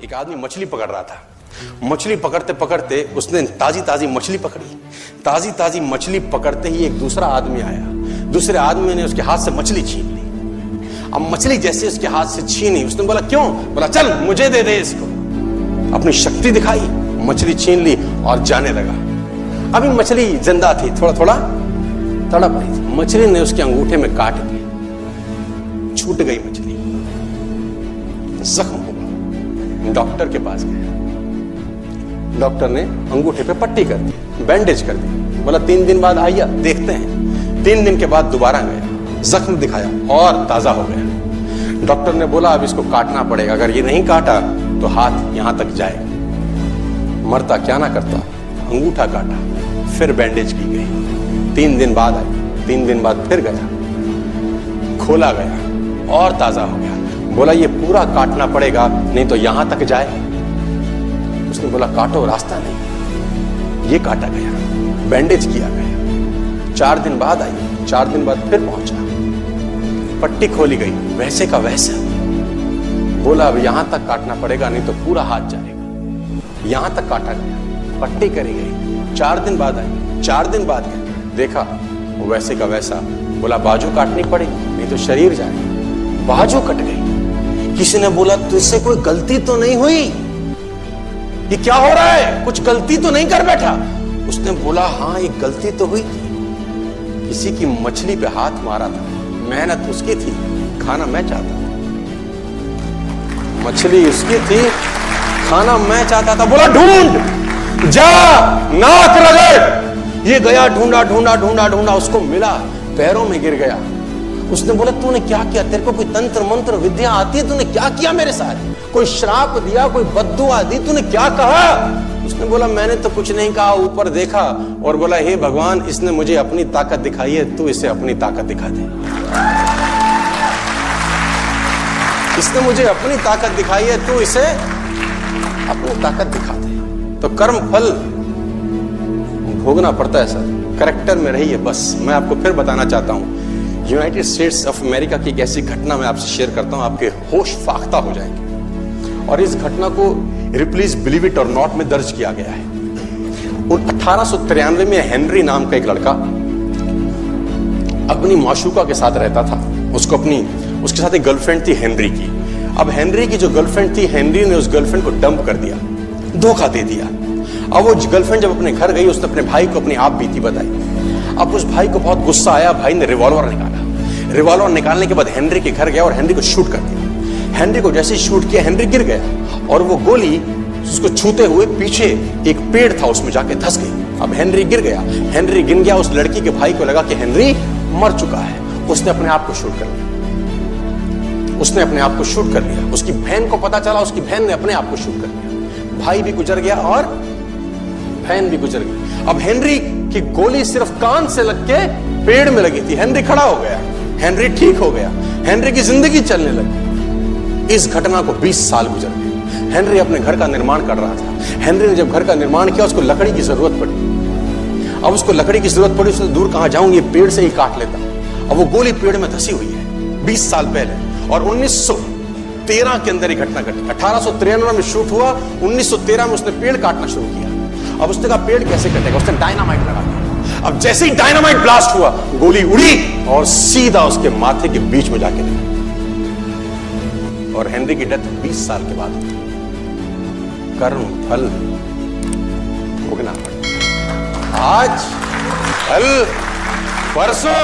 एक आदमी मछली पकड़ रहा था। मछली पकड़ते पकड़ते उसने ताजी ताजी मछली पकड़ी। ताजी ताजी मछली पकड़ते ही एक दूसरा आदमी आया। दूसरे आदमी ने उसके हाथ से मछली छीन ली। अब मछली जैसे उसके हाथ से छीनी, उसने बोला क्यों? बोला चल मुझे दे दे इसको। अपनी शक्ति दिखाई, मछली छीन ली और जाने लगा। अभी मछली जिंदा थी, थोड़ा थोड़ा तड़प रही थी। मछली ने उसके अंगूठे में काट दिया, छूट गई मछली, जख्म हुआ। डॉक्टर के पास गया। डॉक्टर ने अंगूठे पे पट्टी कर दी, बैंडेज कर दी। बोला 3 दिन बाद आइए देखते हैं। 3 दिन के बाद दोबारा गया, जख्म दिखाया और ताजा हो गया। डॉक्टर ने बोला अब इसको काटना पड़ेगा, अगर ये नहीं काटा तो हाथ यहां तक जाएगा। मरता क्या ना करता, अंगूठा काटा, फिर बैंडेज की गई। 3 दिन बाद आई, 3 दिन बाद फिर गया, खोला गया और ताजा हो गया। बोला ये पूरा काटना पड़ेगा नहीं तो यहां तक जाए। उसने बोला काटो, रास्ता नहीं। ये काटा गया, बैंडेज किया गया। 4 दिन बाद आई, 4 दिन बाद फिर पहुंचा, पट्टी खोली गई, वैसे का वैसा। बोला अब यहां तक काटना पड़ेगा नहीं तो पूरा हाथ जाएगा। यहां तक काटा गया, पट्टी करी गई। 4 दिन बाद आई, 4 दिन बाद गए, देखा वैसे का वैसा। बोला बाजू काटनी पड़ेगी नहीं तो शरीर जाएगा। बाजू कट गई। किसी ने बोला तुझसे कोई गलती तो नहीं हुई? ये क्या हो रहा है? कुछ गलती तो नहीं कर बैठा? उसने बोला हाँ एक गलती तो हुई थी। किसी की मछली पे हाथ मारा था, मेहनत उसकी थी, खाना मैं चाहता था। मछली उसकी थी, खाना मैं चाहता था। बोला ढूंढ, जा, नाक रगड़। ये गया, ढूंढा ढूंढा ढूंढा ढूंढा, उसको मिला, पैरों में गिर गया। उसने बोला तूने क्या किया? तेरे को कोई तंत्र मंत्र विद्या आती है? तूने क्या किया मेरे साथ? कोई श्राप दिया, कोई बद्दुआ दी? तूने क्या कहा? उसने बोला मैंने तो कुछ नहीं कहा, ऊपर देखा और बोला हे भगवान, इसने मुझे अपनी ताकत दिखाई है, तू इसे अपनी ताकत दिखा दे। इसने मुझे अपनी ताकत दिखाई है, तू इसे अपनी ताकत दिखा दे। तो कर्म फल भोगना पड़ता है सर, करेक्टर में रहिए। बस मैं आपको फिर बताना चाहता हूं, यूनाइटेड स्टेट्स ऑफ अमेरिका की एक ऐसी घटना मैं आपसे शेयर करता हूं, आपके होश फाख्ता हो जाएंगे। और इस घटना को रिप्लीज बिलीव इट और नॉट में दर्ज किया गया है। 1893 में हेनरी नाम का एक लड़का अपनी माशूका के साथ रहता था। उसके साथ एक गर्लफ्रेंड थी हेनरी की। अब हेनरी की जो गर्लफ्रेंड थी, हेनरी ने उस गर्लफ्रेंड को डंप कर दिया, धोखा दे दिया। अब वो गर्लफ्रेंड जब अपने घर गई, उसने अपने भाई को अपनी आप बीती बताई। अब उस भाई को बहुत गुस्सा आया, भाई ने रिवॉल्वर निकाला। रिवॉल्वर निकालने के बाद हेनरी के घर गया और हेनरी को शूट कर दिया। हेनरी को जैसे ही शूट किया, हेनरी गिर गया और वो गोली उसको छूते हुए पीछे एक पेड़ था, उसमें जाके धंस गई। अब हेनरी गिर गया, हेनरी गिर गया। उस लड़की के भाई को लगा कि हेनरी मर चुका है, उसने अपने आप को शूट कर लिया। उसने अपने आप को शूट कर लिया। उसकी बहन को पता चला, उसकी बहन ने अपने आप को शूट कर लिया। भाई भी गुजर गया और बहन भी गुजर गई। अब हेनरी की गोली सिर्फ कान से लग के पेड़ में लगी थी। हेनरी खड़ा हो गया, हेनरी ठीक हो गया, हेनरी की जिंदगी चलने लगी। इस घटना को 20 साल गुजर गए। हेनरी अपने घर का निर्माण कर रहा था। हेनरी ने जब घर का निर्माण किया, उसको लकड़ी की जरूरत पड़ी। अब उसको लकड़ी की जरूरत पड़ी, उसने दूर कहां जाऊं, ये पेड़ से ही काट लेता। अब वो गोली पेड़ में धसी हुई है 20 साल पहले। और 1913 के अंदर ये घटना घटी। 1893 में शूट हुआ, 1913 में उसने पेड़ काटना शुरू किया। अब उसने कहा पेड़ कैसे कटेगा? उसने डायनामाइट लगा दिया। अब जैसे ही डायनामाइट ब्लास्ट हुआ, गोली उड़ी और सीधा उसके माथे के बीच में जाके लगी। और हेनरी की डेथ 20 साल के बाद हुई। कर्म फल भोगना पड़ता। आज, कल, परसों